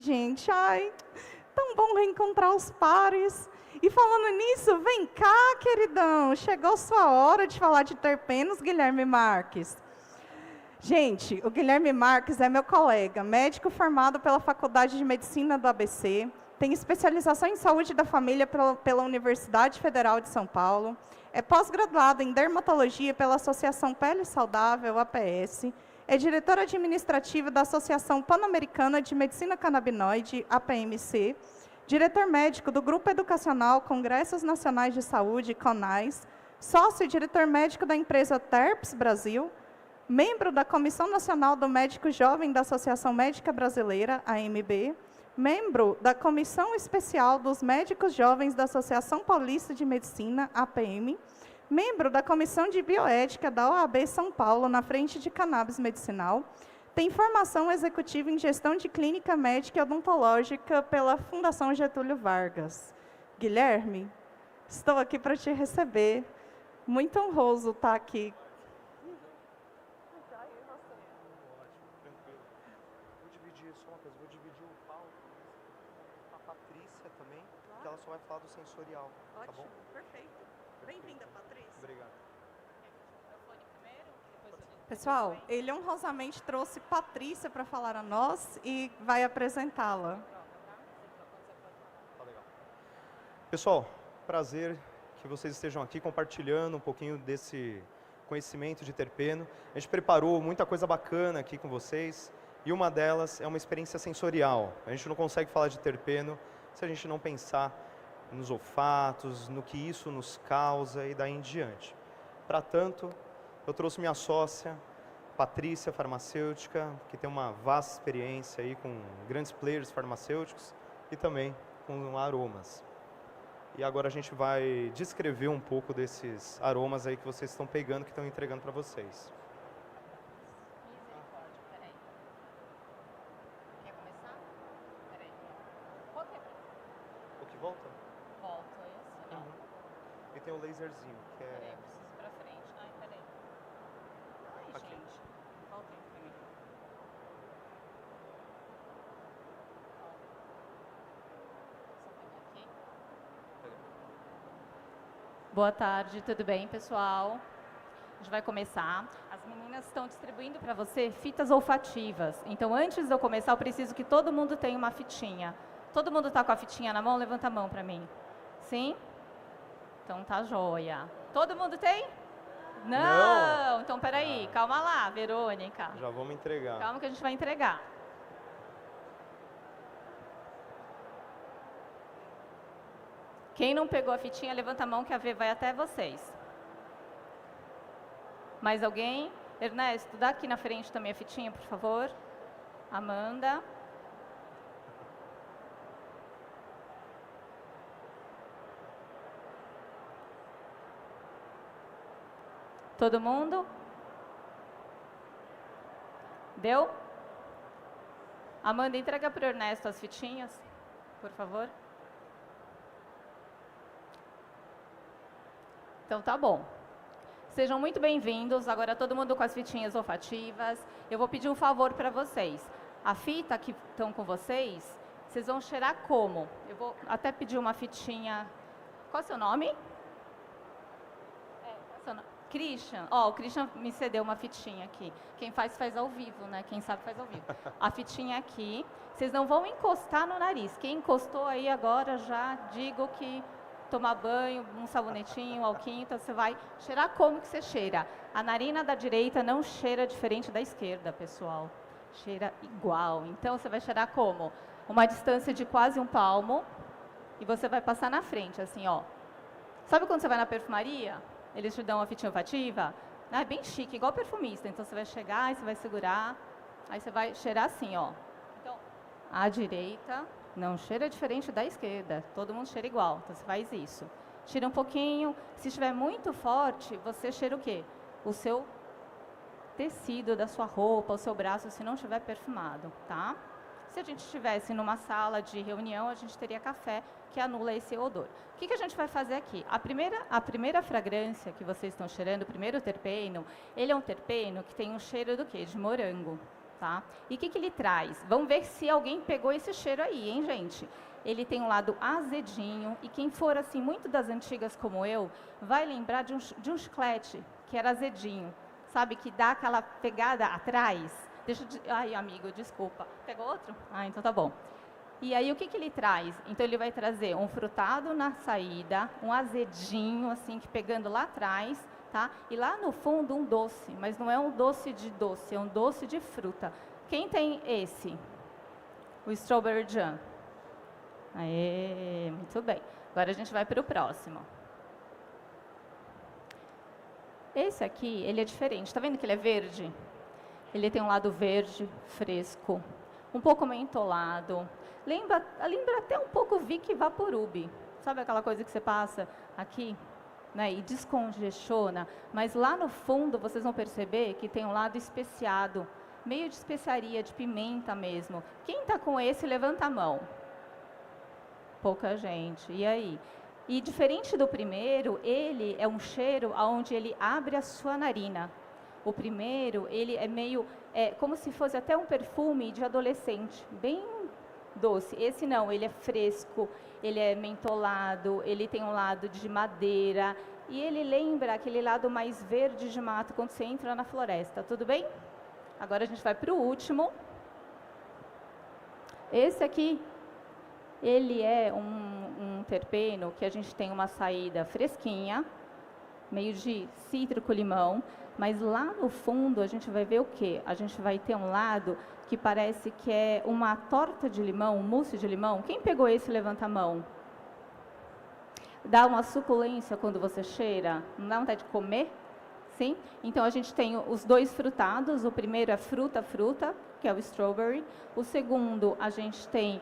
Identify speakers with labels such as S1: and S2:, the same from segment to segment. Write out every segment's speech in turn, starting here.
S1: Gente, ai, tão bom reencontrar os pares. E falando nisso, vem cá, queridão, chegou sua hora de falar de terpenos, Guilherme Marques. Gente, o Guilherme Marques é meu colega, médico formado pela Faculdade de Medicina do ABC, tem especialização em saúde da família pela Universidade Federal de São Paulo, é pós-graduado em dermatologia pela Associação Pele Saudável, APS, é diretor administrativo da Associação Pan-Americana de Medicina Canabinoide, APMC, diretor médico do Grupo Educacional Congressos Nacionais de Saúde, CONAS, sócio e diretor médico da empresa Terps Brasil, membro da Comissão Nacional do Médico Jovem da Associação Médica Brasileira, AMB, membro da Comissão Especial dos Médicos Jovens da Associação Paulista de Medicina, APM, membro da Comissão de Bioética da OAB São Paulo, na frente de cannabis medicinal, tem formação executiva em gestão de clínica médica e odontológica pela Fundação Getúlio Vargas. Guilherme, estou aqui para te receber. Muito honroso estar aqui.
S2: Ela só vai falar do sensorial.
S1: Ótimo,
S2: tá bom?
S1: Perfeito. Bem-vinda, Patrícia.
S2: Obrigado.
S1: Pessoal, ele honrosamente trouxe Patrícia para falar a nós e vai apresentá-la.
S2: Tá legal. Pessoal, prazer que vocês estejam aqui compartilhando um pouquinho desse conhecimento de terpeno. A gente preparou muita coisa bacana aqui com vocês e uma delas é uma experiência sensorial. A gente não consegue falar de terpeno se a gente não pensar nos olfatos, no que isso nos causa e daí em diante. Para tanto, eu trouxe minha sócia, Patrícia, farmacêutica, que tem uma vasta experiência aí com grandes players farmacêuticos e também com aromas. E agora a gente vai descrever um pouco desses aromas aí que vocês estão pegando, que estão entregando para vocês. Volta?
S3: Volta, esse não.
S2: E tem o laserzinho, que é...
S3: Peraí, preciso ir pra frente. Ai, peraí. Ai,
S2: Aqui.
S3: gente. Volta aí pra mim. Só pegar aqui. Boa tarde, tudo bem, pessoal? A gente vai começar. As meninas estão distribuindo para você fitas olfativas. Então, antes de eu começar, eu preciso que todo mundo tenha uma fitinha. Todo mundo está com a fitinha na mão? Levanta a mão para mim. Sim? Então tá joia. Todo mundo tem? Não! Então peraí, calma lá, Verônica.
S2: Já vamos entregar.
S3: Calma que a gente vai entregar. Quem não pegou a fitinha, levanta a mão que a V vai até vocês. Mais alguém? Ernesto, dá aqui na frente também a fitinha, por favor. Amanda. Todo mundo? Deu? Amanda, entrega para o Ernesto as fitinhas, por favor. Então tá bom. Sejam muito bem-vindos. Agora todo mundo com as fitinhas olfativas. Eu vou pedir um favor para vocês. A fita que estão com vocês, vocês vão cheirar como? Eu vou até pedir uma fitinha. Qual é o seu nome? Qual é o seu nome? Christian, o Christian me cedeu uma fitinha aqui. Quem faz ao vivo, né? Quem sabe faz ao vivo. A fitinha aqui, vocês não vão encostar no nariz. Quem encostou aí agora, já digo que tomar banho, um sabonetinho, um alquinho, então você vai cheirar como que você cheira. A narina da direita não cheira diferente da esquerda, pessoal. Cheira igual. Então você vai cheirar como? Uma distância de quase um palmo e você vai passar na frente, assim, ó. Sabe quando você vai na perfumaria? Eles te dão uma fitinha olfativa, né? Bem chique, igual perfumista. Então, você vai chegar e você vai segurar, aí você vai cheirar assim, ó. Então, a direita não cheira diferente da esquerda, todo mundo cheira igual. Então, você faz isso. Tira um pouquinho. Se estiver muito forte, você cheira o quê? O seu tecido da sua roupa, o seu braço, se não estiver perfumado, tá? Se a gente estivesse numa sala de reunião, a gente teria café, que anula esse odor. O que a gente vai fazer aqui? A primeira fragrância que vocês estão cheirando, o primeiro terpeno, ele é um terpeno que tem um cheiro do quê? De morango. tá? E o que ele traz? Vamos ver se alguém pegou esse cheiro aí, hein, gente? Ele tem um lado azedinho, e quem for, assim, muito das antigas como eu, vai lembrar de um chiclete, que era azedinho, sabe? Que dá aquela pegada atrás. Ai, amigo, desculpa. Pegou outro? Ah, então tá bom. E aí, o que ele traz? Então, ele vai trazer um frutado na saída, um azedinho, assim, que pegando lá atrás, tá? E lá no fundo, um doce, mas não é um doce de doce, é um doce de fruta. Quem tem esse? O Strawberry Jam. Aê, muito bem. Agora a gente vai para o próximo. Esse aqui, ele é diferente. Está vendo que ele é verde? Ele tem um lado verde, fresco, um pouco mentolado. Lembra até um pouco Vic Vaporub. Sabe aquela coisa que você passa aqui, né, e descongestiona? Mas lá no fundo, vocês vão perceber que tem um lado especiado, meio de especiaria, de pimenta mesmo. Quem está com esse, levanta a mão. Pouca gente. E aí? E diferente do primeiro, ele é um cheiro onde ele abre a sua narina. O primeiro, ele é meio, como se fosse até um perfume de adolescente, bem doce. Esse não, ele é fresco, ele é mentolado, ele tem um lado de madeira, e ele lembra aquele lado mais verde de mato quando você entra na floresta, tudo bem? Agora a gente vai para o último. Esse aqui, ele é um terpeno que a gente tem uma saída fresquinha, meio de cítrico-limão, mas lá no fundo a gente vai ver o quê? A gente vai ter um lado que parece que é uma torta de limão, um mousse de limão. Quem pegou esse, levanta a mão. Dá uma suculência quando você cheira? Não dá vontade de comer? Sim? Então, a gente tem os dois frutados. O primeiro é fruta, que é o strawberry. O segundo, a gente tem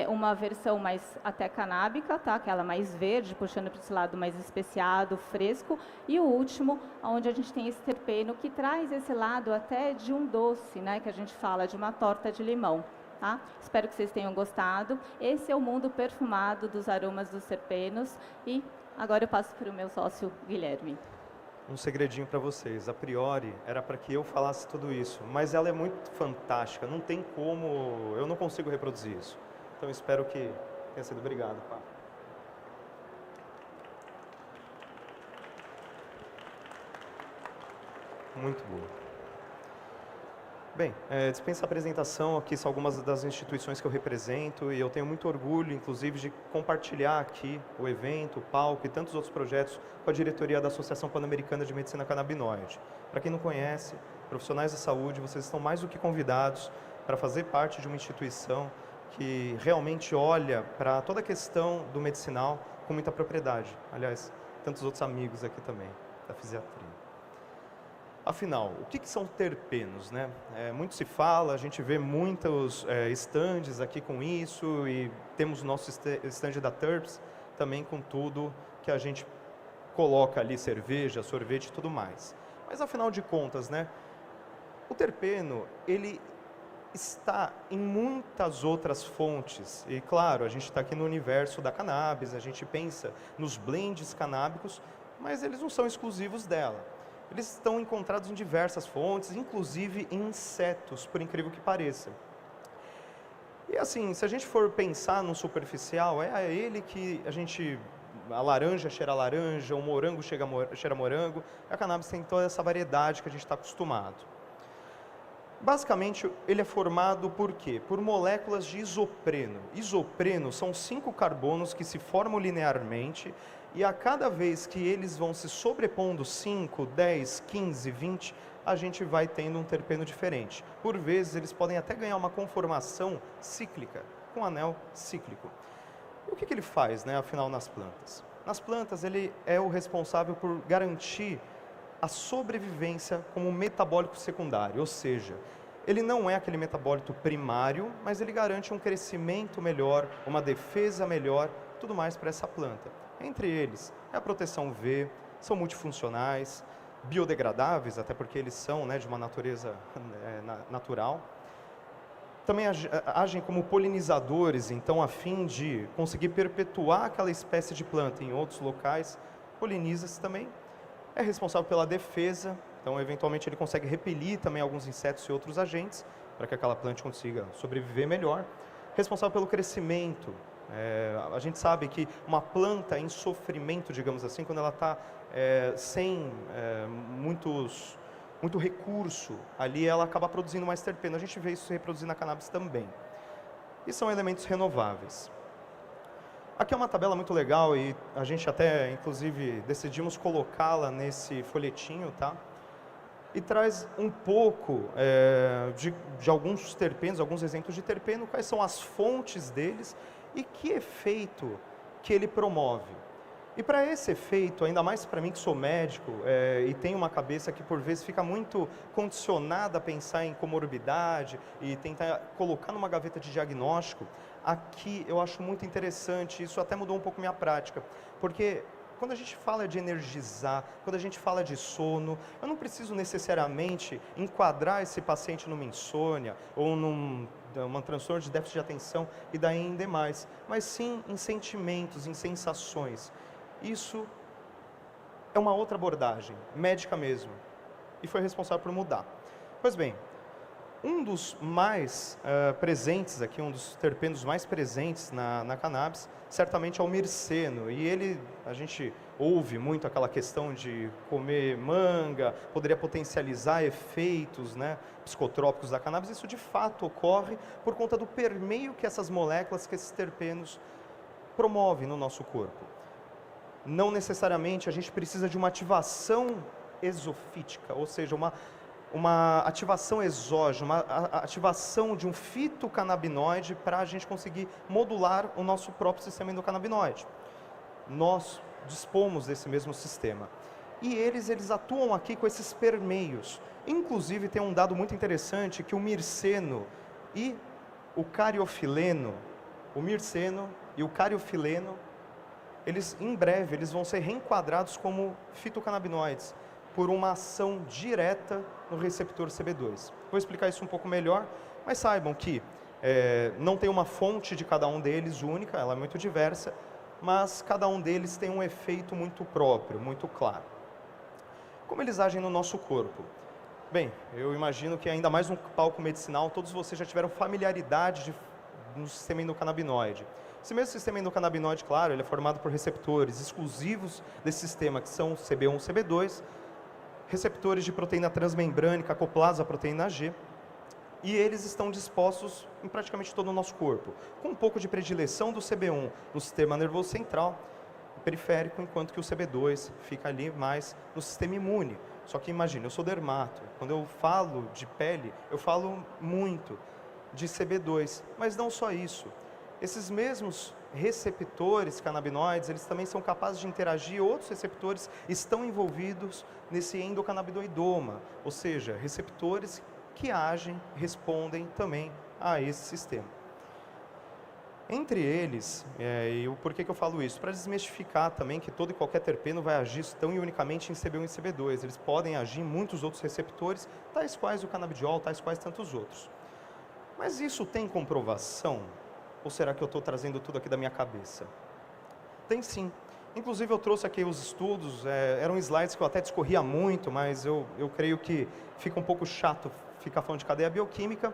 S3: uma versão mais até canábica, tá? Aquela mais verde, puxando para esse lado mais especiado, fresco. E o último, onde a gente tem esse terpeno, que traz esse lado até de um doce, né? Que a gente fala de uma torta de limão. Tá? Espero que vocês tenham gostado. Esse é o mundo perfumado dos aromas dos terpenos. E agora eu passo para o meu sócio, Guilherme.
S2: Um segredinho para vocês. A priori, era para que eu falasse tudo isso, mas ela é muito fantástica, não tem como, eu não consigo reproduzir isso. Então, espero que tenha sido. Obrigado, Pá. Muito bom. Bem, dispensa a apresentação, aqui são algumas das instituições que eu represento e eu tenho muito orgulho, inclusive, de compartilhar aqui o evento, o palco e tantos outros projetos com a diretoria da Associação Pan-Americana de Medicina Canabinoide. Para quem não conhece, profissionais da saúde, vocês estão mais do que convidados para fazer parte de uma instituição que realmente olha para toda a questão do medicinal com muita propriedade. Aliás, tantos outros amigos aqui também, da fisiatria. Afinal, o que são terpenos, né? Muito se fala, a gente vê muitos estandes aqui com isso e temos o nosso estande da Terps também com tudo que a gente coloca ali, cerveja, sorvete e tudo mais. Mas afinal de contas, né? O terpeno, ele está em muitas outras fontes e claro, a gente está aqui no universo da cannabis, a gente pensa nos blends canábicos, mas eles não são exclusivos dela. Eles estão encontrados em diversas fontes, inclusive em insetos, por incrível que pareça. E assim, se a gente for pensar no superficial, é a ele que a laranja cheira a laranja, o morango cheira a morango, a cannabis tem toda essa variedade que a gente está acostumado. Basicamente, ele é formado por quê? Por moléculas de isopreno. Isopreno são 5 carbonos que se formam linearmente e a cada vez que eles vão se sobrepondo 5, 10, 15, 20, a gente vai tendo um terpeno diferente. Por vezes, eles podem até ganhar uma conformação cíclica, com anel cíclico. E o que ele faz, né, afinal, nas plantas? Nas plantas, ele é o responsável por garantir a sobrevivência como metabólico secundário, ou seja, ele não é aquele metabólito primário, mas ele garante um crescimento melhor, uma defesa melhor, tudo mais para essa planta. Entre eles, é a proteção UV, são multifuncionais, biodegradáveis, até porque eles são, né, de uma natureza natural. Também agem como polinizadores, então, a fim de conseguir perpetuar aquela espécie de planta em outros locais, poliniza-se também. É responsável pela defesa, então, eventualmente, ele consegue repelir também alguns insetos e outros agentes. para que aquela planta consiga sobreviver melhor. Responsável pelo crescimento. A gente sabe que uma planta em sofrimento, digamos assim, quando ela está sem muito recurso, ali ela acaba produzindo mais terpeno. A gente vê isso se reproduzir na cannabis também. E são elementos renováveis. Aqui é uma tabela muito legal e a gente até, inclusive, decidimos colocá-la nesse folhetinho, tá? E traz um pouco de alguns terpenos, alguns exemplos de terpeno, quais são as fontes deles e que efeito que ele promove. E para esse efeito, ainda mais para mim que sou médico e tenho uma cabeça que por vezes fica muito condicionada a pensar em comorbidade e tentar colocar numa gaveta de diagnóstico, aqui eu acho muito interessante, isso até mudou um pouco minha prática, porque quando a gente fala de energizar, quando a gente fala de sono, eu não preciso necessariamente enquadrar esse paciente numa insônia ou num transtorno de déficit de atenção e daí em demais, mas sim em sentimentos, em sensações. Isso é uma outra abordagem, médica mesmo, e foi responsável por mudar. Pois bem, um dos mais presentes aqui, um dos terpenos mais presentes na cannabis, certamente é o mirceno, e ele, a gente ouve muito aquela questão de comer manga, poderia potencializar efeitos psicotrópicos da cannabis, isso de fato ocorre por conta do permeio que essas moléculas, que esses terpenos promovem no nosso corpo. Não necessariamente a gente precisa de uma ativação exofítica, ou seja, uma ativação exógena, uma ativação de um fitocannabinoide para a gente conseguir modular o nosso próprio sistema endocannabinoide. Nós dispomos desse mesmo sistema. E eles atuam aqui com esses permeios. Inclusive tem um dado muito interessante que o mirceno e o cariofileno, em breve, eles vão ser reenquadrados como fitocannabinoides por uma ação direta no receptor CB2. Vou explicar isso um pouco melhor, mas saibam que não tem uma fonte de cada um deles única, ela é muito diversa, mas cada um deles tem um efeito muito próprio, muito claro. Como eles agem no nosso corpo? Bem, eu imagino que ainda mais um palco medicinal, todos vocês já tiveram familiaridade no sistema endocannabinoide. Esse mesmo sistema endocannabinoide, claro, ele é formado por receptores exclusivos desse sistema, que são CB1 e CB2, receptores de proteína transmembrânica acoplados à proteína G, e eles estão dispostos em praticamente todo o nosso corpo, com um pouco de predileção do CB1 no sistema nervoso central, periférico, enquanto que o CB2 fica ali mais no sistema imune. Só que imagine, eu sou dermato, quando eu falo de pele, eu falo muito de CB2, mas não só isso. Esses mesmos receptores canabinoides, eles também são capazes de interagir, outros receptores estão envolvidos nesse endocannabinoidoma, ou seja, receptores que agem, respondem também a esse sistema. Entre eles, e o porquê que eu falo isso? Para desmistificar também que todo e qualquer terpeno vai agir tão e unicamente em CB1 e CB2, eles podem agir em muitos outros receptores, tais quais o canabidiol, tais quais tantos outros. Mas isso tem comprovação? Ou será que eu estou trazendo tudo aqui da minha cabeça? Tem sim. Inclusive eu trouxe aqui os estudos, eram slides que eu até discorria muito, mas eu creio que fica um pouco chato ficar falando de cadeia bioquímica,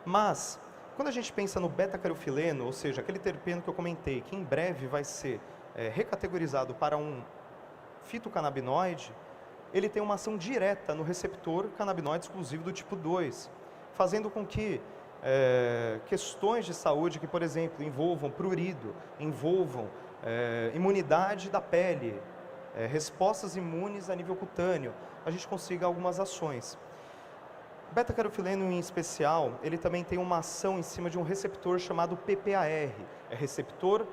S2: mas quando a gente pensa no beta-carofileno, ou seja, aquele terpeno que eu comentei, que em breve vai ser recategorizado para um fitocannabinoide, ele tem uma ação direta no receptor canabinoide exclusivo do tipo 2, fazendo com que questões de saúde que, por exemplo, envolvam prurido, envolvam imunidade da pele, respostas imunes a nível cutâneo, a gente consiga algumas ações. Beta-carofileno em especial, ele também tem uma ação em cima de um receptor chamado PPAR, é receptor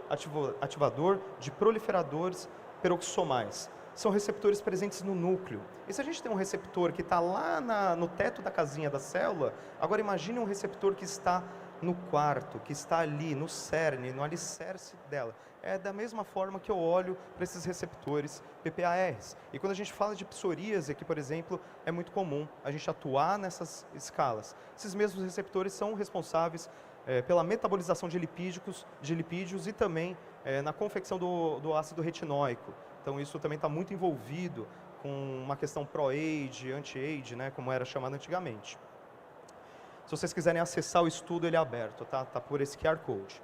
S2: ativador de proliferadores peroxisomais. São receptores presentes no núcleo. E se a gente tem um receptor que está lá no teto da casinha da célula, agora imagine um receptor que está no quarto, que está ali, no cerne, no alicerce dela. É da mesma forma que eu olho para esses receptores PPARs. E quando a gente fala de psoríase aqui, por exemplo, é muito comum a gente atuar nessas escalas. Esses mesmos receptores são responsáveis pela metabolização de lipídios e também na confecção do ácido retinóico. Então isso também está muito envolvido com uma questão pró-age, anti-age, como era chamado antigamente. Se vocês quiserem acessar o estudo, ele é aberto, tá? Tá por esse QR Code.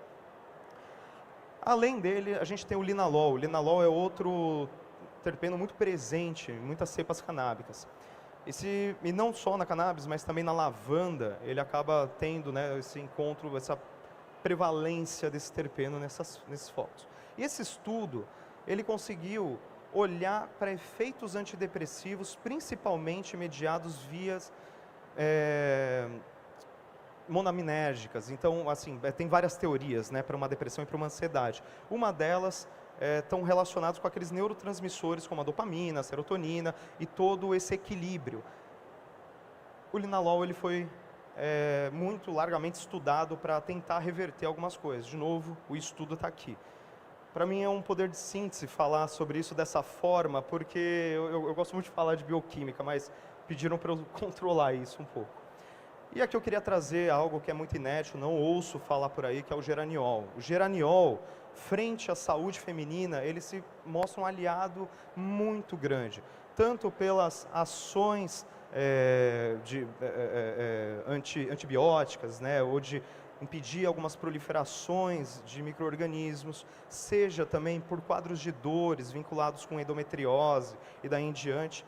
S2: Além dele, a gente tem o linalol. O linalol é outro terpeno muito presente em muitas cepas canábicas. E não só na cannabis, mas também na lavanda, ele acaba tendo, né, esse encontro, essa prevalência desse terpeno nesses focos. E esse estudo, ele conseguiu olhar para efeitos antidepressivos, principalmente mediados via monaminérgicas. Então, assim, tem várias teorias, né, para uma depressão e para uma ansiedade. Uma delas estão relacionados com aqueles neurotransmissores como a dopamina, a serotonina e todo esse equilíbrio. O linalol ele foi muito largamente estudado para tentar reverter algumas coisas. De novo, o estudo está aqui. Para mim é um poder de síntese falar sobre isso dessa forma, porque eu gosto muito de falar de bioquímica, mas pediram para eu controlar isso um pouco. E aqui eu queria trazer algo que é muito inédito, não ouço falar por aí, que é o geraniol. O geraniol, frente à saúde feminina, ele se mostra um aliado muito grande, tanto pelas ações antibióticas, né, ou de impedir algumas proliferações de micro-organismos, seja também por quadros de dores vinculados com endometriose e daí em diante.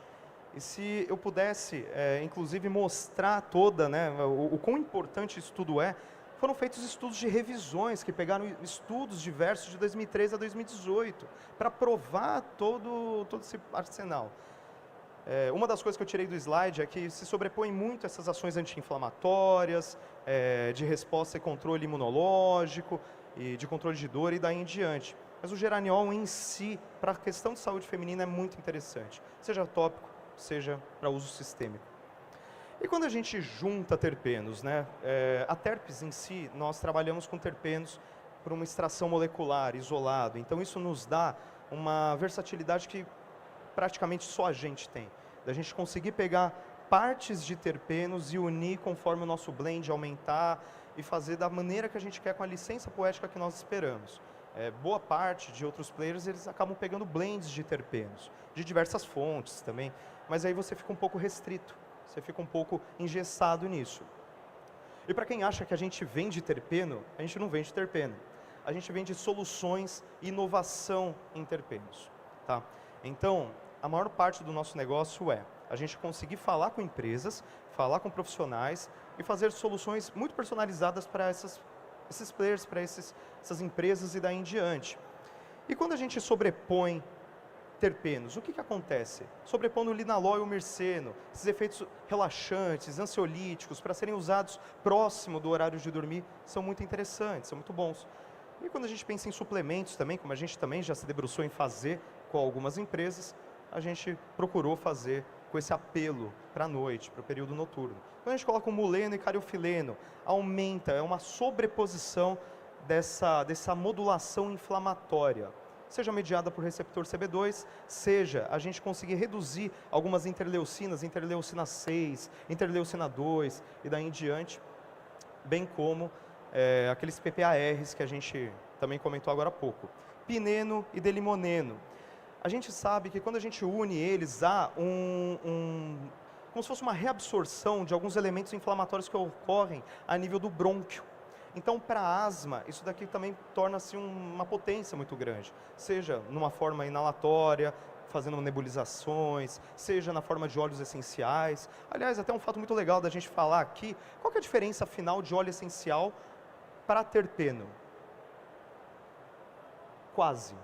S2: E se eu pudesse, inclusive, mostrar toda, né, o quão importante isso tudo é, foram feitos estudos de revisões, que pegaram estudos diversos de 2013 a 2018, para provar todo esse arsenal. Uma das coisas que eu tirei do slide é que se sobrepõe muito essas ações anti-inflamatórias, de resposta e controle imunológico, e de controle de dor e daí em diante. Mas o geraniol em si, para a questão de saúde feminina, é muito interessante, seja tópico, seja para uso sistêmico. E quando a gente junta terpenos, né, a terpes em si, nós trabalhamos com terpenos por uma extração molecular, isolado. Então isso nos dá uma versatilidade que praticamente só a gente tem. Da gente conseguir pegar partes de terpenos e unir conforme o nosso blend aumentar e fazer da maneira que a gente quer, com a licença poética que nós esperamos. Boa parte de outros players, eles acabam pegando blends de terpenos, de diversas fontes também, mas aí você fica um pouco restrito, você fica um pouco engessado nisso. E para quem acha que a gente vende terpeno, a gente não vende terpeno. A gente vende soluções e inovação em terpenos, tá? Então, a maior parte do nosso negócio é a gente conseguir falar com empresas, falar com profissionais e fazer soluções muito personalizadas para esses players, para essas empresas e daí em diante. E quando a gente sobrepõe terpenos, o que acontece? Sobrepondo o linalol e o mirceno, esses efeitos relaxantes, ansiolíticos, para serem usados próximo do horário de dormir, são muito interessantes, são muito bons. E quando a gente pensa em suplementos também, como a gente também já se debruçou em fazer com algumas empresas, a gente procurou fazer com esse apelo para a noite, para o período noturno. Quando a gente coloca o muleno e cariofileno, aumenta, é uma sobreposição dessa modulação inflamatória, seja mediada por receptor CB2, seja a gente conseguir reduzir algumas interleucinas, interleucina 6, interleucina 2 e daí em diante, bem como aqueles PPARs que a gente também comentou agora há pouco. Pineno e delimoneno. A gente sabe que quando a gente une eles, há como se fosse uma reabsorção de alguns elementos inflamatórios que ocorrem a nível do brônquio. Então, para a asma, isso daqui também torna-se uma potência muito grande, seja numa forma inalatória, fazendo nebulizações, seja na forma de óleos essenciais. Aliás, até um fato muito legal da gente falar aqui, qual que é a diferença final de óleo essencial para terpeno? Quase.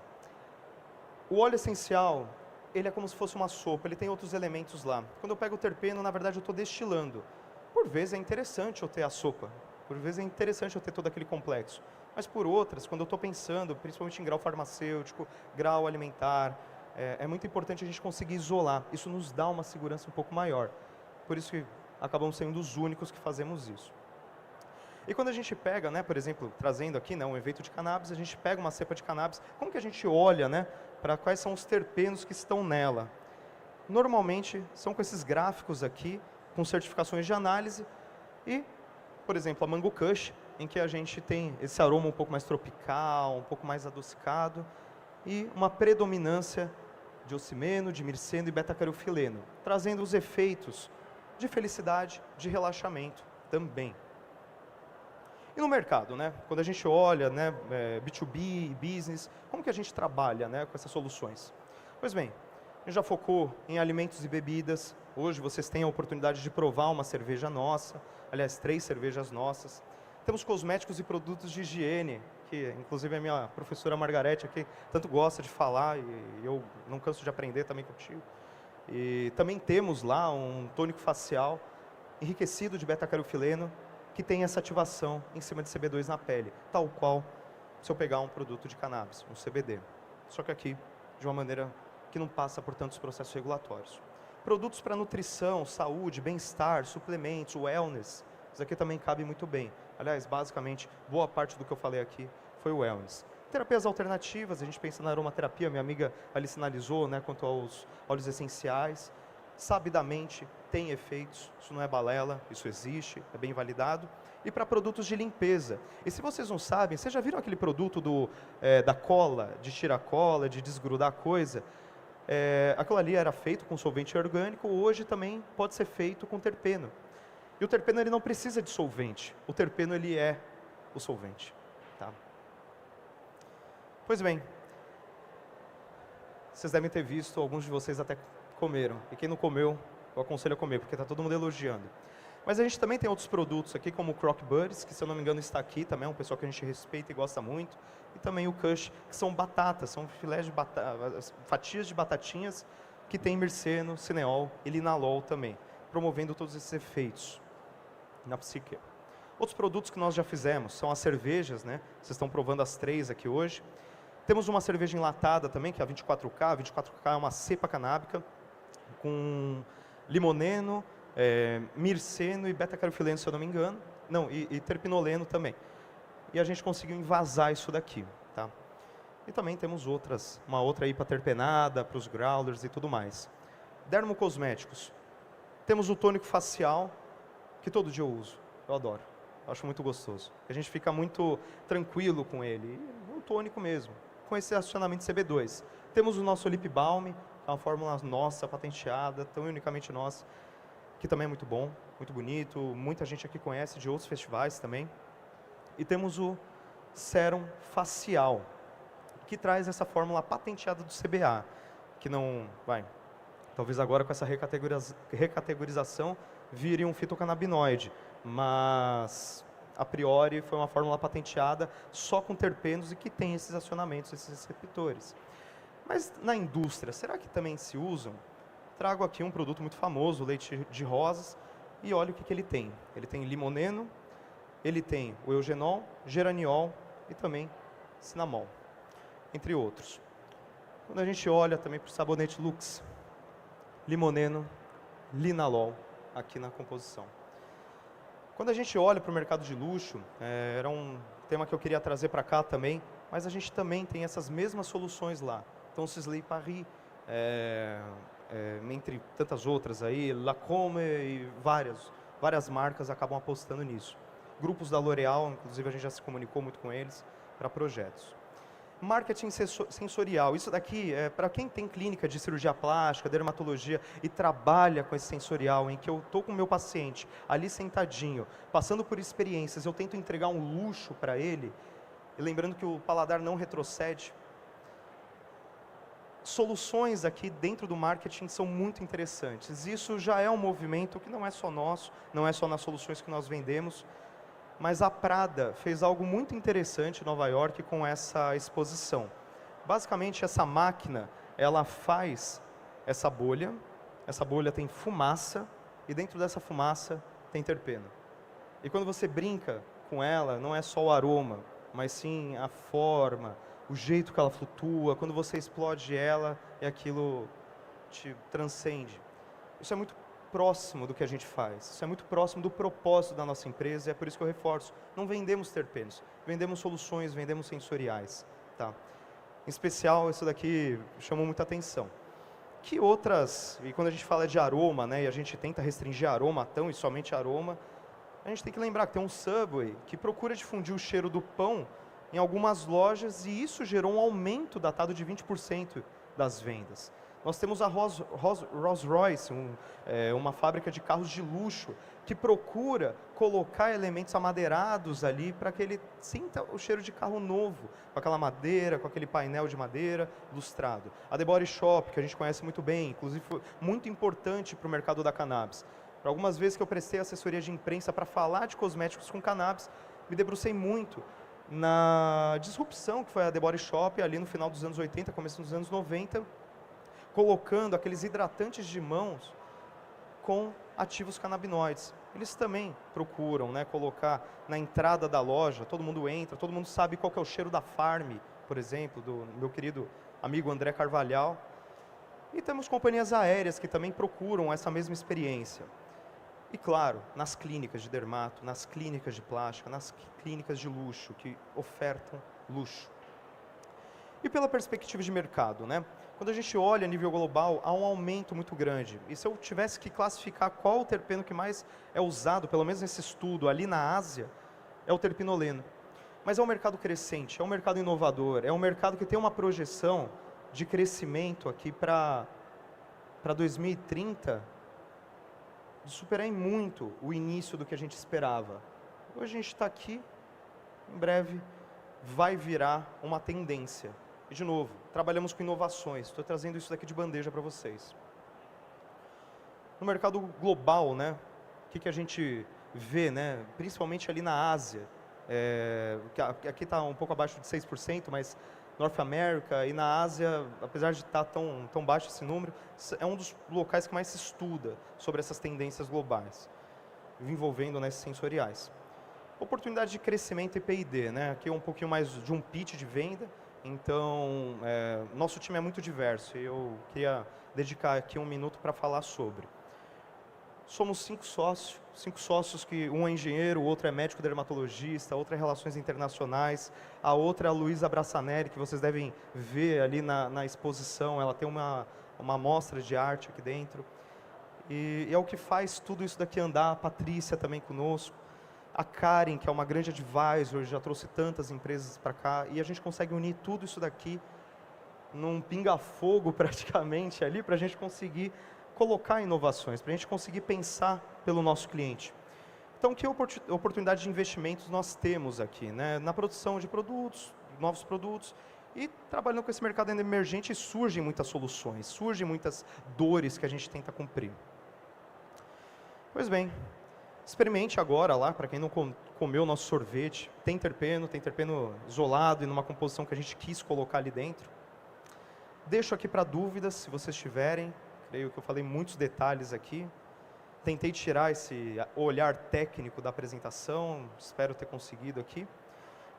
S2: O óleo essencial, ele é como se fosse uma sopa, ele tem outros elementos lá. Quando eu pego o terpeno, na verdade eu estou destilando. Por vezes é interessante eu ter a sopa, por vezes é interessante eu ter todo aquele complexo. Mas por outras, quando eu estou pensando, principalmente em grau farmacêutico, grau alimentar, é muito importante a gente conseguir isolar. Isso nos dá uma segurança um pouco maior. Por isso que acabamos sendo os únicos que fazemos isso. E quando a gente pega, né, por exemplo, trazendo aqui, né, um evento de cannabis, a gente pega uma cepa de cannabis, como que a gente olha, né, para quais são os terpenos que estão nela? Normalmente são com esses gráficos aqui, com certificações de análise e, por exemplo, a Mango Kush, em que a gente tem esse aroma um pouco mais tropical, um pouco mais adocicado e uma predominância de ocimeno, de mirceno e beta-cariofileno, trazendo os efeitos de felicidade, de relaxamento também. E no mercado, né? Quando a gente olha, né, B2B, business, como que a gente trabalha, né, com essas soluções? Pois bem, a gente já focou em alimentos e bebidas. Hoje vocês têm a oportunidade de provar uma cerveja nossa, aliás, 3 cervejas nossas. Temos cosméticos e produtos de higiene, que inclusive a minha professora Margarete aqui tanto gosta de falar e eu não canso de aprender também contigo. E também temos lá um tônico facial enriquecido de beta-caroteno, que tem essa ativação em cima de CB2 na pele, tal qual se eu pegar um produto de cannabis, um CBD. Só que aqui, de uma maneira que não passa por tantos processos regulatórios. Produtos para nutrição, saúde, bem-estar, suplementos, wellness, isso aqui também cabe muito bem. Aliás, basicamente, boa parte do que eu falei aqui foi o wellness. Terapias alternativas, a gente pensa na aromaterapia, minha amiga ali sinalizou, né, quanto aos óleos essenciais. Sabidamente tem efeitos, isso não é balela, isso existe, é bem validado. E para produtos de limpeza. E se vocês não sabem, vocês já viram aquele produto da cola, de tirar cola, de desgrudar coisa? Aquilo ali era feito com solvente orgânico, hoje também pode ser feito com terpeno. E o terpeno ele não precisa de solvente, o terpeno ele é o solvente. Tá? Pois bem, vocês devem ter visto, alguns de vocês até comeram. E quem não comeu, eu aconselho a comer, porque está todo mundo elogiando. Mas a gente também tem outros produtos aqui, como o Croc Buddies, que se eu não me engano está aqui também, é um pessoal que a gente respeita e gosta muito. E também o Kush, que são batatas, são filés de fatias de batatinhas que tem mirceno, cineol e linalol também, promovendo todos esses efeitos na psique. Outros produtos que nós já fizemos são as cervejas, né? Vocês estão provando as 3 aqui hoje. Temos uma cerveja enlatada também, que é a 24K. A 24K é uma cepa canábica com limoneno, mirceno e beta-caroteno, se eu não me engano. Não, e terpinoleno também. E a gente conseguiu envasar isso daqui, tá? E também temos uma outra aí para terpenada, para os growlers e tudo mais. Dermocosméticos. Temos o tônico facial, que todo dia eu uso. Eu adoro. Eu acho muito gostoso. A gente fica muito tranquilo com ele. Um tônico mesmo, com esse acionamento CB2. Temos o nosso Lip Balm, que é uma fórmula nossa, patenteada, tão unicamente nossa, que também é muito bom, muito bonito. Muita gente aqui conhece de outros festivais também. E temos o Sérum Facial, que traz essa fórmula patenteada do CBA, que não vai, talvez agora com essa recategorização vire um fitocannabinoide, mas a priori foi uma fórmula patenteada só com terpenos e que tem esses acionamentos, esses receptores. Mas na indústria, será que também se usam? Trago aqui um produto muito famoso, o leite de rosas, e olha o que ele tem. Ele tem limoneno, ele tem o eugenol, geraniol e também cinamol, entre outros. Quando a gente olha também para o sabonete Lux, limoneno, linalol, aqui na composição. Quando a gente olha para o mercado de luxo, era um tema que eu queria trazer para cá também, mas a gente também tem essas mesmas soluções lá. Então, Sisley Paris, entre tantas outras aí, Lacome e várias marcas acabam apostando nisso. Grupos da L'Oréal, inclusive a gente já se comunicou muito com eles para projetos. Marketing sensorial, isso daqui é para quem tem clínica de cirurgia plástica, dermatologia e trabalha com esse sensorial, em que eu estou com o meu paciente ali sentadinho, passando por experiências, eu tento entregar um luxo para ele, e lembrando que o paladar não retrocede. Soluções aqui dentro do marketing são muito interessantes. Isso já é um movimento que não é só nosso, não é só nas soluções que nós vendemos, mas a Prada fez algo muito interessante em Nova York com essa exposição. Basicamente, essa máquina, ela faz essa bolha tem fumaça, e dentro dessa fumaça tem terpeno. E quando você brinca com ela, não é só o aroma, mas sim a forma, o jeito que ela flutua, quando você explode ela, e aquilo te transcende. Isso é muito próximo do que a gente faz, isso é muito próximo do propósito da nossa empresa, e é por isso que eu reforço, não vendemos terpenos, vendemos soluções, vendemos sensoriais. Tá? Em especial, isso daqui chamou muita atenção. Que outras, e quando a gente fala de aroma, né, e a gente tenta restringir aroma tão e somente aroma, a gente tem que lembrar que tem um Subway que procura difundir o cheiro do pão em algumas lojas, e isso gerou um aumento datado de 20% das vendas. Nós temos a Rolls-Royce, uma fábrica de carros de luxo, que procura colocar elementos amadeirados ali para que ele sinta o cheiro de carro novo, com aquela madeira, com aquele painel de madeira lustrado. A The Body Shop, que a gente conhece muito bem, inclusive foi muito importante para o mercado da cannabis. Por algumas vezes que eu prestei assessoria de imprensa para falar de cosméticos com cannabis, me debrucei muito na disrupção que foi a The Body Shop ali no final dos anos 80, começo dos anos 90, colocando aqueles hidratantes de mãos com ativos canabinoides. Eles também procuram, né, colocar na entrada da loja, todo mundo entra, todo mundo sabe qual que é o cheiro da Farm, por exemplo, do meu querido amigo André Carvalhal. E temos companhias aéreas que também procuram essa mesma experiência. E claro, nas clínicas de dermato, nas clínicas de plástica, nas clínicas de luxo, que ofertam luxo. E pela perspectiva de mercado, né? Quando a gente olha a nível global, há um aumento muito grande. E se eu tivesse que classificar qual o terpeno que mais é usado, pelo menos nesse estudo ali na Ásia, é o terpinoleno. Mas é um mercado crescente, é um mercado inovador, é um mercado que tem uma projeção de crescimento aqui para 2030, de superar em muito o início do que a gente esperava. Hoje a gente está aqui, em breve vai virar uma tendência. E, de novo, trabalhamos com inovações. Estou trazendo isso daqui de bandeja para vocês. No mercado global, né, o que a gente vê, né, principalmente ali na Ásia, aqui está um pouco abaixo de 6%, mas North America e na Ásia, apesar de estar tão baixo esse número, é um dos locais que mais se estuda sobre essas tendências globais, envolvendo, né, sensoriais. Oportunidade de crescimento e P&D, né, aqui é um pouquinho mais de um pitch de venda. Então, nosso time é muito diverso e eu queria dedicar aqui um minuto para falar sobre. Somos 5 sócios que um é engenheiro, o outro é médico dermatologista, a outra é relações internacionais, a outra é a Luísa Brassanelli, que vocês devem ver ali na exposição, ela tem uma amostra de arte aqui dentro. E é o que faz tudo isso daqui andar, a Patrícia também conosco. A Karen, que é uma grande advisor, já trouxe tantas empresas para cá, e a gente consegue unir tudo isso daqui num pinga-fogo praticamente ali, para a gente conseguir colocar inovações, para a gente conseguir pensar pelo nosso cliente. Então, que oportunidade de investimentos nós temos aqui, né? Na produção de produtos, novos produtos, e trabalhando com esse mercado ainda emergente, surgem muitas soluções, surgem muitas dores que a gente tenta cumprir. Pois bem, experimente agora lá, para quem não comeu o nosso sorvete, tem terpeno isolado e numa composição que a gente quis colocar ali dentro. Deixo aqui para dúvidas, se vocês tiverem, creio que eu falei muitos detalhes aqui. Tentei tirar esse olhar técnico da apresentação, espero ter conseguido aqui.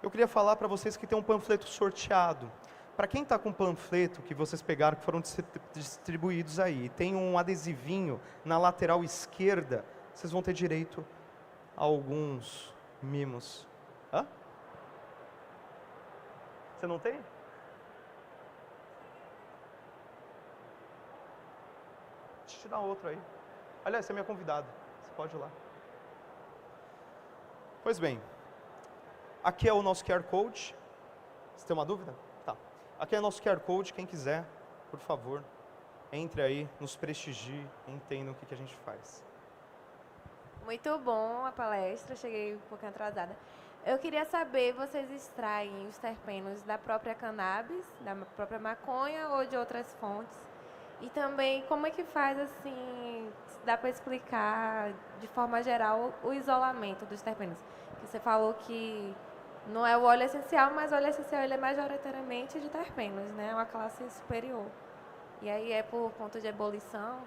S2: Eu queria falar para vocês que tem um panfleto sorteado. Para quem está com o panfleto que vocês pegaram, que foram distribuídos aí, tem um adesivinho na lateral esquerda, vocês vão ter direito a alguns mimos. Hã? Você não tem? Deixa eu te dar outro aí. Aliás, você é minha convidada. Você pode ir lá. Pois bem, aqui é o nosso QR Code. Você tem uma dúvida? Tá. Aqui é o nosso QR Code. Quem quiser, por favor, entre aí, nos prestigie e entenda o que a gente faz.
S4: Muito bom a palestra, cheguei um pouquinho atrasada. Eu queria saber, vocês extraem os terpenos da própria cannabis, da própria maconha ou de outras fontes? E também, como é que faz, assim, dá para explicar, de forma geral, o isolamento dos terpenos? Que você falou que não é o óleo essencial, mas o óleo essencial ele é majoritariamente de terpenos, né? É uma classe superior. E aí é por conta de ebulição?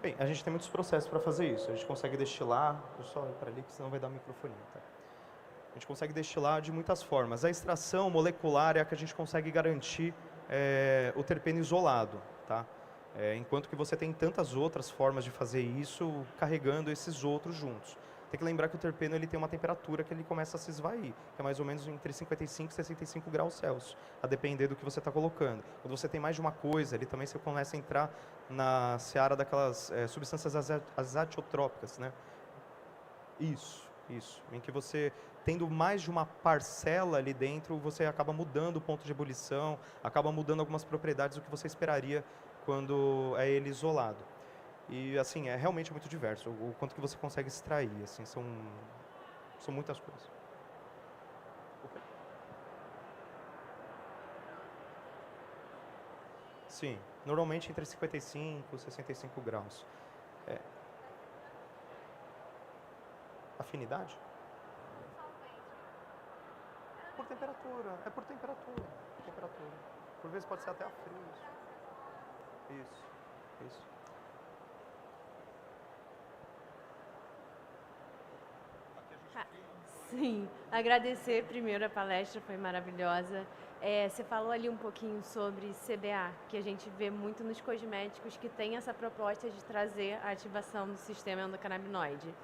S2: Bem, a gente tem muitos processos para fazer isso. A gente consegue destilar, deixa eu só ir para ali, que senão vai dar microfonia, tá? A gente consegue destilar de muitas formas. A extração molecular é a que a gente consegue garantir o terpeno isolado, tá? Enquanto que você tem tantas outras formas de fazer isso, carregando esses outros juntos. Tem que lembrar que o terpeno ele tem uma temperatura que ele começa a se esvair, que é mais ou menos entre 55 e 65 graus Celsius, a depender do que você está colocando. Quando você tem mais de uma coisa, ele também você começa a entrar na seara daquelas substâncias azatiotrópicas, né? Isso. Isso. Em que você, tendo mais de uma parcela ali dentro, você acaba mudando o ponto de ebulição, acaba mudando algumas propriedades do que você esperaria quando é ele isolado. E, assim, é realmente muito diverso. O quanto que você consegue extrair, assim, são muitas coisas. Sim, normalmente entre 55 e 65 graus. É. Afinidade? Por temperatura, é por temperatura. Temperatura. Por vezes pode ser até a frio. Isso.
S5: Sim, agradecer primeiro a palestra, foi maravilhosa. Você falou ali um pouquinho sobre CBA, que a gente vê muito nos cosméticos que tem essa proposta de trazer a ativação do sistema endocannabinoide.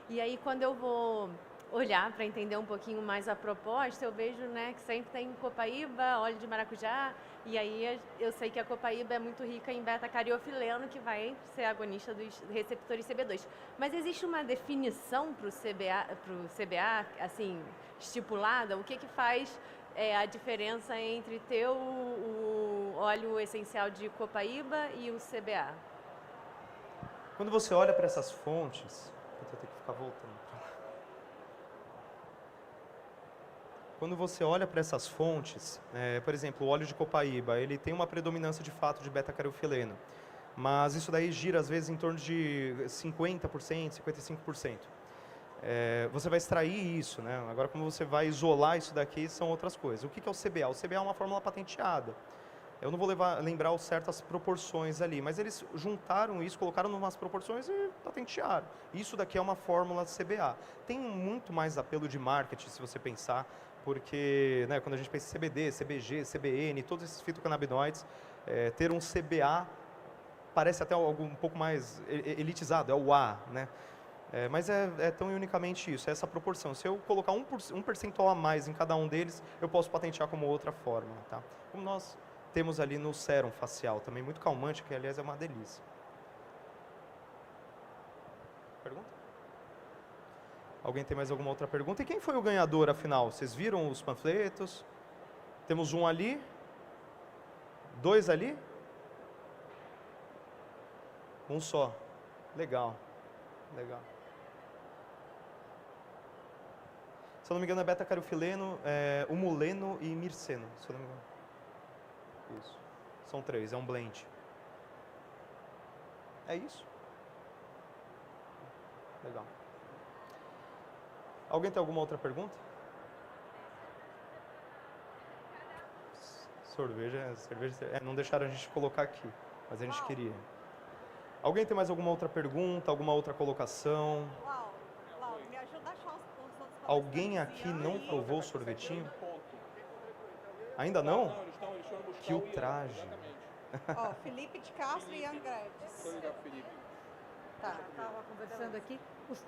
S5: E aí, quando eu vou olhar para entender um pouquinho mais a proposta, eu vejo, né, que sempre tem copaíba, óleo de maracujá, e aí eu sei que a copaíba é muito rica em beta-cariofileno, que vai ser agonista dos receptores CB2. Mas existe uma definição para o CBA, assim, estipulada? O que faz a diferença entre ter o óleo essencial de copaíba e o CBA?
S2: Quando você olha para essas fontes, eu vou ter que ficar voltando para lá. Quando você olha para essas fontes, por exemplo, o óleo de copaíba, ele tem uma predominância de fato de beta-cariofileno, mas isso daí gira às vezes em torno de 50%, 55%. Você vai extrair isso, né? Agora, como você vai isolar isso daqui, são outras coisas. O que é o CBA? O CBA é uma fórmula patenteada. Eu não vou lembrar as certas proporções ali, mas eles juntaram isso, colocaram em umas proporções e patentearam. Isso daqui é uma fórmula CBA. Tem muito mais apelo de marketing, se você pensar, porque, né, quando a gente pensa em CBD, CBG, CBN, todos esses fitocannabinoides, ter um CBA parece até algo um pouco mais elitizado, é o A, né? Mas é tão unicamente isso, é essa proporção. Se eu colocar um percentual a mais em cada um deles, eu posso patentear como outra fórmula, tá? Como nós temos ali no sérum facial, também muito calmante, que aliás é uma delícia. Pergunta? Alguém tem mais alguma outra pergunta? E quem foi o ganhador, afinal? Vocês viram os panfletos? Temos um ali? 2 ali? Um só. Legal. Se eu não me engano, é beta-cariofileno, humuleno e mirceno, se eu não me engano. Isso. São 3, é um blend. É isso? Legal. Alguém tem alguma outra pergunta? Cerveja, não deixaram a gente colocar aqui, mas a gente queria. Alguém tem mais alguma outra pergunta, alguma outra colocação?
S1: Me ajuda a achar os outros.
S2: Alguém aqui não provou o sorvetinho? Ainda não?
S6: Não, eles estão no buscar
S2: Que
S6: o Ian,
S2: ultraje.
S6: exatamente.
S1: Felipe de Castro e Ian Guedes.
S6: Foi da Felipe.
S7: Estava conversando aqui,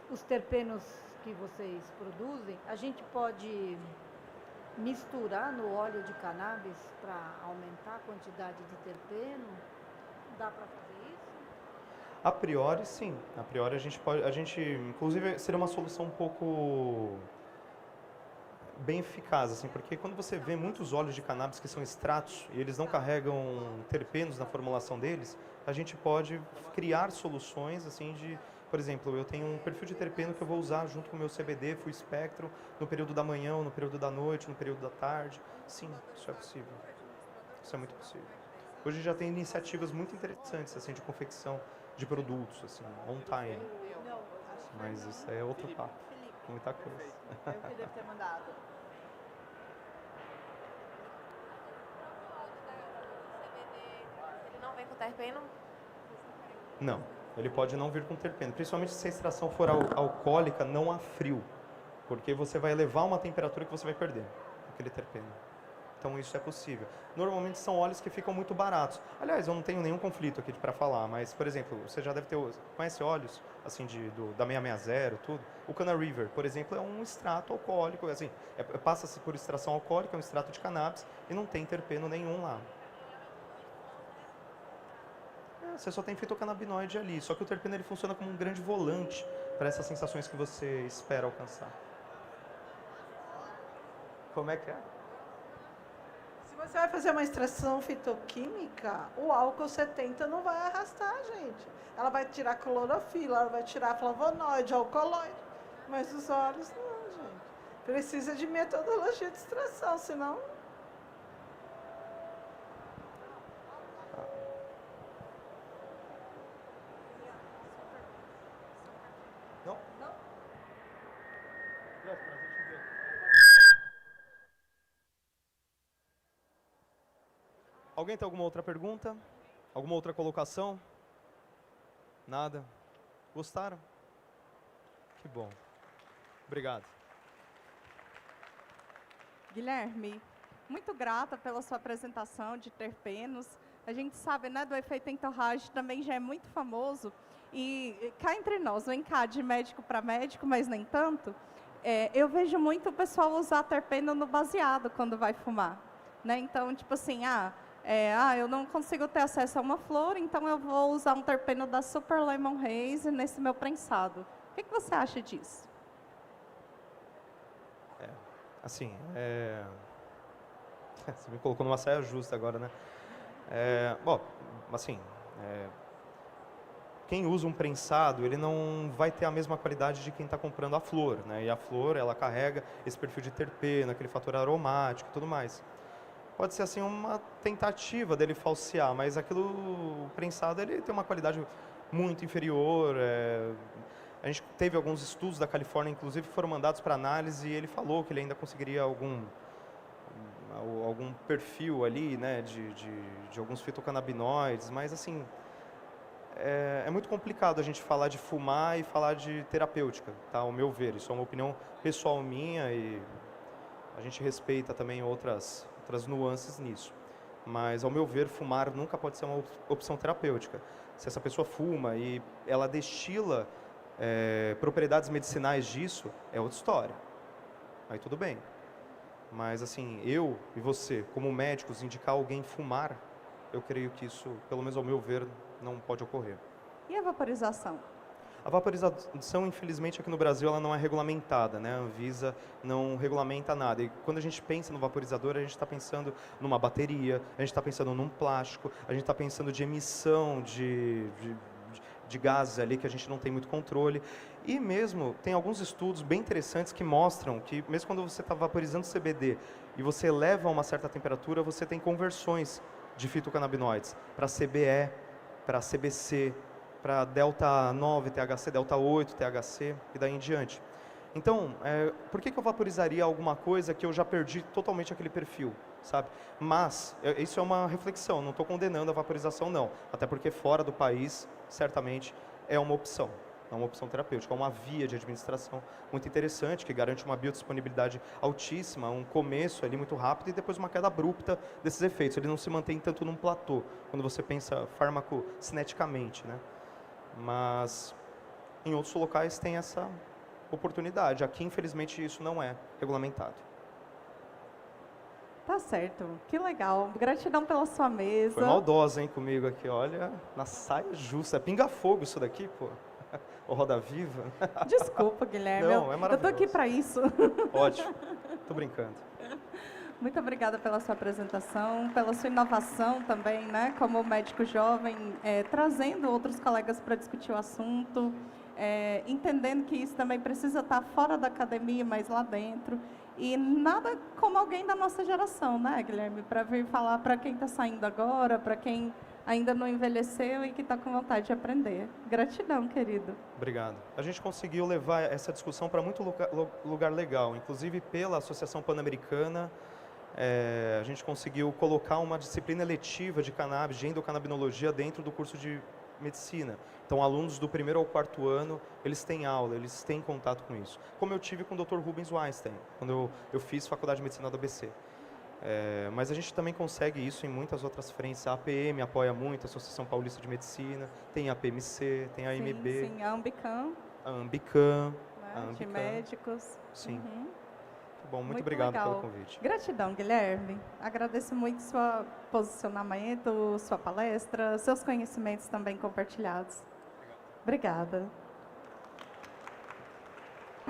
S7: os terpenos que vocês produzem, a gente pode misturar no óleo de cannabis para aumentar a quantidade de terpeno? Dá para fazer isso?
S2: A priori, sim. A priori, inclusive, seria uma solução um pouco bem eficaz, assim, porque quando você vê muitos óleos de cannabis que são extratos e eles não carregam terpenos na formulação deles, a gente pode criar soluções, assim, por exemplo, eu tenho um perfil de terpeno que eu vou usar junto com o meu CBD, full espectro, no período da manhã, no período da noite, no período da tarde. Sim, isso é possível. Isso é muito possível. Hoje já tem iniciativas muito interessantes, assim, de confecção de produtos, assim, on time. Mas isso é outro papo. Muita coisa.
S1: Eu que devo ter mandado.
S4: Ele não vem com terpeno?
S2: Não, ele pode não vir com terpeno, principalmente se a extração for alcoólica, não a frio, porque você vai elevar uma temperatura que você vai perder aquele terpeno. Então isso é possível. Normalmente são óleos que ficam muito baratos. Aliás, eu não tenho nenhum conflito aqui para falar, mas, por exemplo, você já deve ter... Conhece óleos, assim, da 660, tudo? O Cana River, por exemplo, é um extrato alcoólico, assim, passa-se por extração alcoólica, é um extrato de cannabis, e não tem terpeno nenhum lá. Você só tem fitocannabinoide ali, só que o terpeno ele funciona como um grande volante para essas sensações que você espera alcançar. Como é que é?
S8: Se você vai fazer uma extração fitoquímica, o álcool 70 não vai arrastar, gente. Ela vai tirar clorofila, ela vai tirar flavonoide, alcaloide. Mas os óleos não, gente. Precisa de metodologia de extração, senão...
S2: Não? Não. Prazer te ver. Alguém tem alguma outra pergunta? Alguma outra colocação? Nada? Gostaram? Que bom. Obrigado.
S1: Guilherme, muito grata pela sua apresentação de terpenos. A gente sabe, né, do efeito entourage, também já é muito famoso. E cá entre nós, vem cá de médico para médico, mas nem tanto, eu vejo muito o pessoal usar terpeno no baseado quando vai fumar. Né? Então, tipo assim, eu não consigo ter acesso a uma flor, então eu vou usar um terpeno da Super Lemon Haze nesse meu prensado. O que você acha disso?
S2: Assim, você me colocou numa saia justa agora, né? Bom, assim, quem usa um prensado, ele não vai ter a mesma qualidade de quem está comprando a flor, né? E a flor, ela carrega esse perfil de terpeno, aquele fator aromático e tudo mais. Pode ser, assim, uma tentativa dele falsear, mas o prensado, ele tem uma qualidade muito inferior. A gente teve alguns estudos da Califórnia, inclusive, que foram mandados para análise, e ele falou que ele ainda conseguiria algum perfil ali, né, de alguns fitocannabinoides, mas, assim, é muito complicado a gente falar de fumar e falar de terapêutica, tá? Ao meu ver, isso é uma opinião pessoal minha e a gente respeita também outras nuances nisso. Mas, ao meu ver, fumar nunca pode ser uma opção terapêutica. Se essa pessoa fuma e ela destila propriedades medicinais disso, é outra história. Aí tudo bem. Mas, assim, eu e você, como médicos, indicar alguém fumar, eu creio que isso, pelo menos ao meu ver, não pode ocorrer.
S1: E a vaporização?
S2: A vaporização, infelizmente, aqui no Brasil, ela não é regulamentada, né? A Anvisa não regulamenta nada. E quando a gente pensa no vaporizador, a gente está pensando numa bateria, a gente está pensando num plástico, a gente está pensando de emissão de gases ali que a gente não tem muito controle. E mesmo, tem alguns estudos bem interessantes que mostram que, mesmo quando você está vaporizando CBD e você eleva a uma certa temperatura, você tem conversões de fitocannabinoides para CBE, para CBC, para delta 9 THC, delta 8 THC e daí em diante. Então, por que eu vaporizaria alguma coisa que eu já perdi totalmente aquele perfil, sabe? Mas, isso é uma reflexão, não estou condenando a vaporização não, até porque fora do país, certamente, é uma opção terapêutica, é uma via de administração muito interessante, que garante uma biodisponibilidade altíssima, um começo ali muito rápido e depois uma queda abrupta desses efeitos. Ele não se mantém tanto num platô, quando você pensa farmacocineticamente, né? Mas em outros locais tem essa oportunidade. Aqui, infelizmente, isso não é regulamentado.
S1: Tá certo, que legal. Gratidão pela sua mesa.
S2: Foi maldosa, hein, comigo aqui, olha, na saia justa. É pinga-fogo isso daqui, pô. Ô, Roda Viva.
S1: Desculpa, Guilherme.
S2: Não, é maravilhoso.
S1: Eu tô aqui para isso.
S2: Ótimo, tô brincando.
S1: Muito obrigada pela sua apresentação, pela sua inovação também, né, como médico jovem, trazendo outros colegas para discutir o assunto, entendendo que isso também precisa estar fora da academia, mas lá dentro. E nada como alguém da nossa geração, né, Guilherme, para vir falar para quem está saindo agora, para quem ainda não envelheceu e que está com vontade de aprender. Gratidão, querido.
S2: Obrigado. A gente conseguiu levar essa discussão para muito lugar legal, inclusive pela Associação Pan-Americana. A gente conseguiu colocar uma disciplina eletiva de cannabis, de endocannabinologia, dentro do curso de medicina. Então, alunos do 1º ao 4º ano, eles têm aula, eles têm contato com isso. Como eu tive com o Dr. Rubens Weinstein, quando eu fiz Faculdade de Medicina da ABC. Mas a gente também consegue isso em muitas outras frentes. A APM apoia muito, a Associação Paulista de Medicina, tem a PMC, tem a AMB.
S1: Sim, a Ambicam.
S2: A Ambicam.
S1: Né, de médicos.
S2: Sim.
S1: Uhum.
S2: Bom, muito obrigado
S1: legal.
S2: pelo convite.
S1: Gratidão, Guilherme. Agradeço muito seu posicionamento, sua palestra, seus conhecimentos também compartilhados. Obrigada.